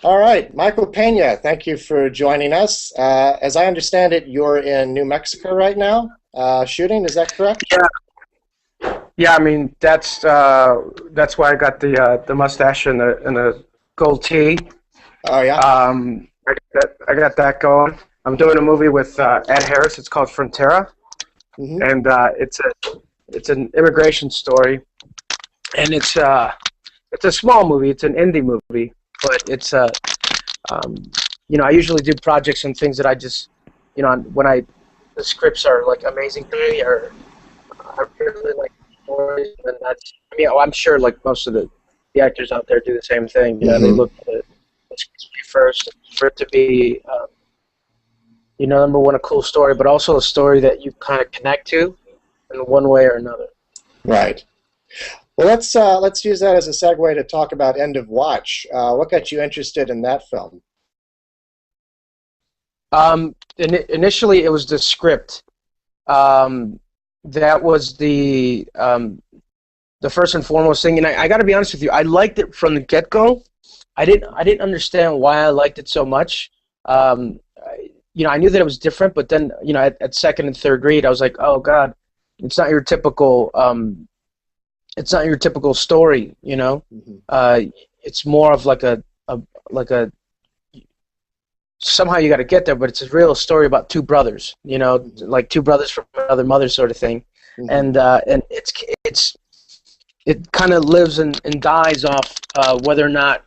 All right, Michael Pena, thank you for joining us. As I understand it, you're in New Mexico right now, shooting. Is that correct? Yeah. I mean that's why I got the mustache and the gold tee. Oh yeah. I got that going. I'm doing a movie with Ed Harris. It's called Frontera, Hmm. and it's an immigration story, and it's a small movie. It's an indie movie, but um, I usually do projects and things that I just when the scripts are like amazing to me, or I really like stories, and that's I'm sure like most of the actors out there do the same thing. They Hmm. look at the script first for it to be number one, a cool story, but also a story that you kind of connect to in one way or another. Right. Well, let's use that as a segue to talk about End of Watch. What got you interested in that film? Initially, it was the script. Um, that was the first and foremost thing, and I got to be honest with you, I liked it from the get go. I didn't understand why I liked it so much. I knew that it was different, but then at second and third grade, I was like, oh God, it's not your typical story. Hmm. Uh, it's more of like a somehow you got to get there, but it's a real story about two brothers, Hmm. like two brothers from another mother sort of thing, Hmm. and it kind of lives and dies off whether or not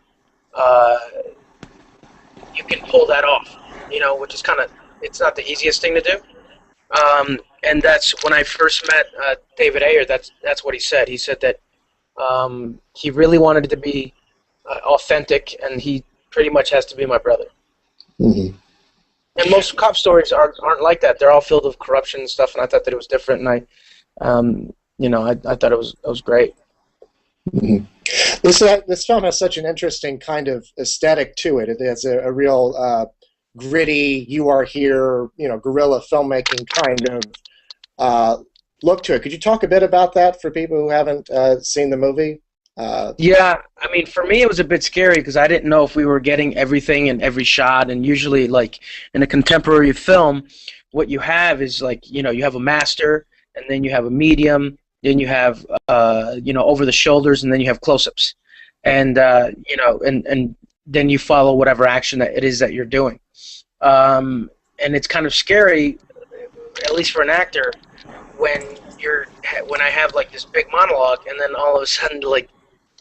uh, you can pull that off, which is kind of it's not the easiest thing to do. And that's when I first met David Ayer. That's what he said. He said that he really wanted it to be authentic, and he pretty much has to be my brother. Hmm. And most cop stories aren't like that. They're all filled with corruption and stuff. And I thought that it was different, and I thought it was great. Hmm. This film has such an interesting kind of aesthetic to it. It has a real gritty, you are here, guerrilla filmmaking kind of uh, look to it. Could you talk a bit about that for people who haven't seen the movie? Uh, Yeah, I mean, for me, it was a bit scary because I didn't know if we were getting everything in every shot. And usually, like in a contemporary film, what you have is like, you have a master, and then you have a medium, then you have, over the shoulders, and then you have close-ups, and then you follow whatever action that it is that you're doing. And it's kind of scary, at least for an actor, when when I have like this big monologue, and then all of a sudden, like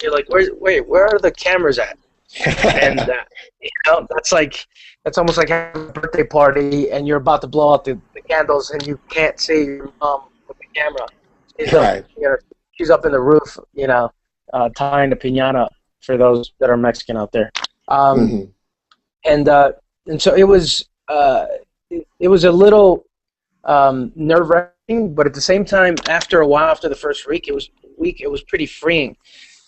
you're like, where are the cameras at? And that's almost like having a birthday party, and you're about to blow out the candles, and you can't see your mom with the camera. She's up, right. she's up in the roof, tying the piñata for those that are Mexican out there. Um, Hmm. and and so it was a little nerve wracking, but at the same time, after a while, after the first week, it was pretty freeing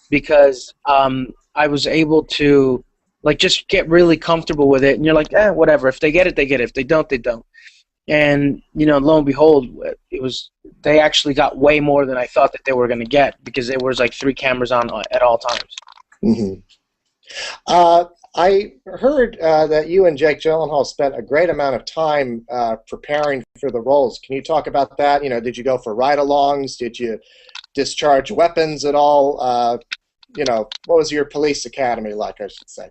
because I was able to like just get really comfortable with it, and you're like, whatever. If they get it, they get it. If they don't, they don't. And lo and behold, it was they actually got way more than I thought that they were going to get because there was like three cameras on at all times. Hmm. Uh, I heard that you and Jake Gyllenhaal spent a great amount of time preparing for the roles. Can you talk about that? Did you go for ride-alongs? Did you discharge weapons at all? What was your police academy like, I should say?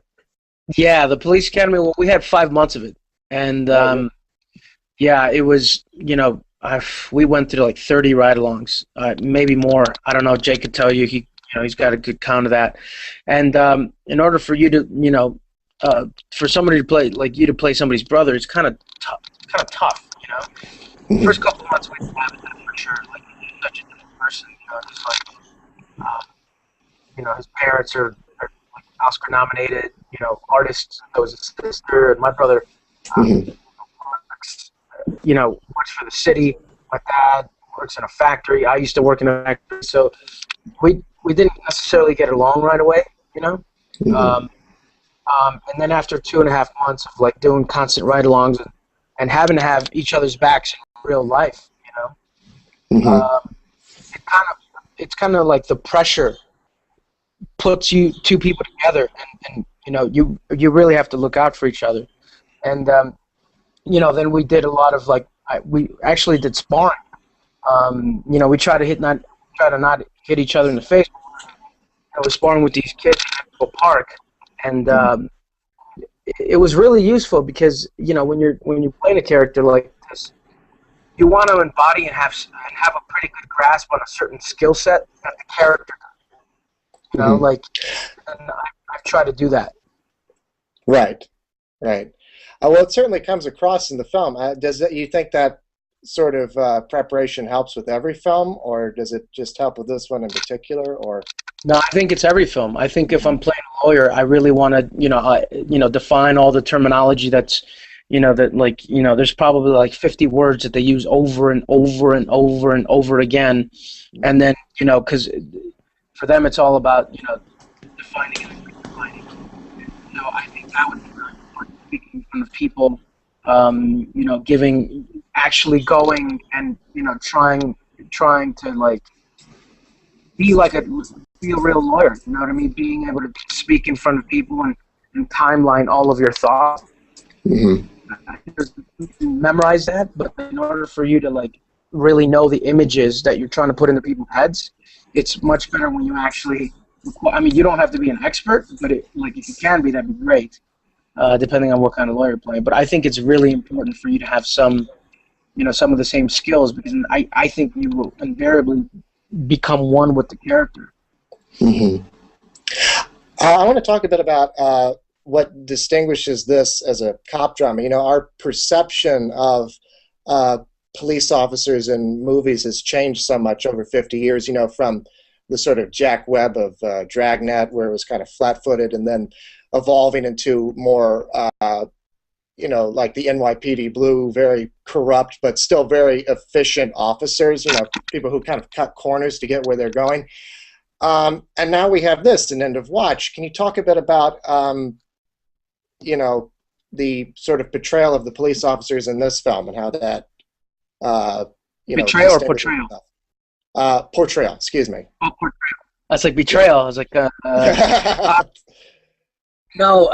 Yeah, the police academy. Well, we had 5 months of it, and Oh, really? yeah, it was. We went through like 30 ride-alongs, maybe more. I don't know. Jake could tell you. He's got a good count of that. And in order for you to, for somebody to play like you to play somebody's brother, it's kind of tough. Kind of tough. First Hmm. couple of months we didn't have it for sure. Like he's such a different person. Just like uh, his parents are like Oscar nominated. Artists. I was his sister and my brother. Hmm. Works, works for the city. My dad works in a factory. I used to work in a factory, so we didn't necessarily get along right away, you know. Hmm. Um, and then after 2.5 months of like doing constant ride-alongs and having to have each other's backs in real life, Hmm. um, it's kind of like the pressure puts you two people together, and you really have to look out for each other. And then we did a lot of we actually did sparring. We try to not hit each other in the face. I was sparring with these kids in a park, and it was really useful because when you're playing a character like this, you want to embody and have a pretty good grasp on a certain skill set that the character does. And I try to do that. Right, right. Well, it certainly comes across in the film. You think that sort of preparation helps with every film, or does it just help with this one in particular? Or no, I think it's every film. I think if I'm playing a lawyer, I really want to define all the terminology that's there's probably like 50 words that they use over and over and over and over again, and then because for them it's all about defining and defining. I think that would be really important, speaking in front of people, actually going and trying to be a real lawyer. You know what I mean? Being able to speak in front of people and timeline all of your thoughts. Mm-hmm. Memorize that, but in order for you to really know the images that you're trying to put into people's heads, it's much better when you actually. I mean, you don't have to be an expert, but if you can be, that'd be great. Depending on what kind of lawyer you're playing, but I think it's really important for you to have some of the same skills, because I think you will invariably become one with the character. Mm-hmm. I want to talk a bit about what distinguishes this as a cop drama. Our perception of police officers in movies has changed so much over 50 years, from the sort of Jack Webb of Dragnet, where it was kind of flat-footed, and then evolving into more, like the NYPD Blue, very corrupt but still very efficient officers, people who kind of cut corners to get where they're going. And now we have this, an End of Watch. Can you talk a bit about the sort of portrayal of the police officers in this film and how that betrayal or portrayal? Portrayal, excuse me. Oh, portrayal. That's like betrayal. I was like, no,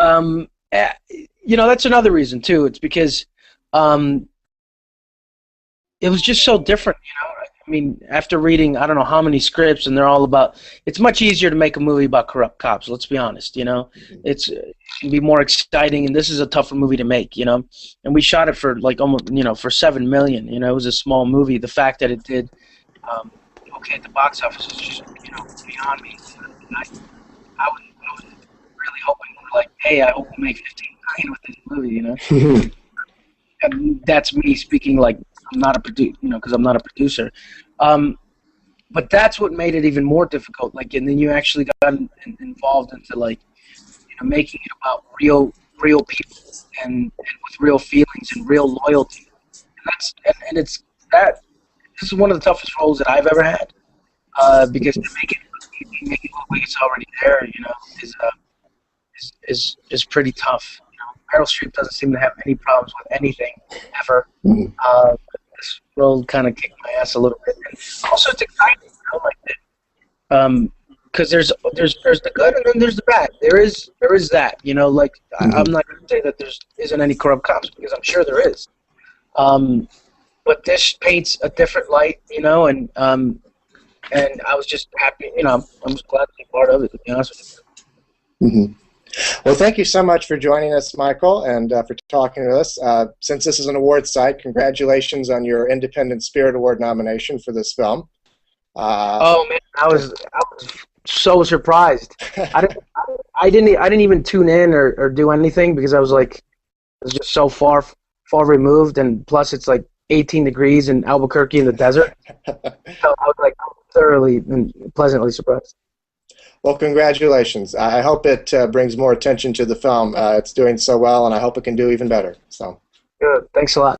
that's another reason too. It's because it was just so different. I mean, after reading I don't know how many scripts, and they're all about. It's much easier to make a movie about corrupt cops. Let's be honest. It can be more exciting, and this is a tougher movie to make. And we shot it for almost for $7 million. It was a small movie. The fact that it did okay at the box office is just beyond me. I was really hoping hey, I hope we make 15 million with this movie. And that's me speaking I'm not a because I'm not a producer. But that's what made it even more difficult. And then you actually got involved into making it about real people and with real feelings and real loyalty. And it's that. This is one of the toughest roles that I've ever had, because to make it look like it's already there, is pretty tough. Meryl Streep doesn't seem to have any problems with anything ever. This role kind of kicked my ass a little bit. And also, it's exciting, because there's the good and then there's the bad. There is that, I'm not going to say that there isn't any corrupt cops, because I'm sure there is. But this paints a different light, and I was just happy, I'm just glad to be part of it, to be honest with you. Mm-hmm. Well, thank you so much for joining us, Michael, and for talking to us. Since this is an awards site, congratulations on your Independent Spirit Award nomination for this film. Oh man, I was so surprised. I didn't even tune in or do anything, because I was just so far removed, and plus it's 18 degrees in Albuquerque in the desert. So I was thoroughly and pleasantly surprised. Well, congratulations. I hope it brings more attention to the film. It's doing so well, and I hope it can do even better. So, good. Thanks a lot.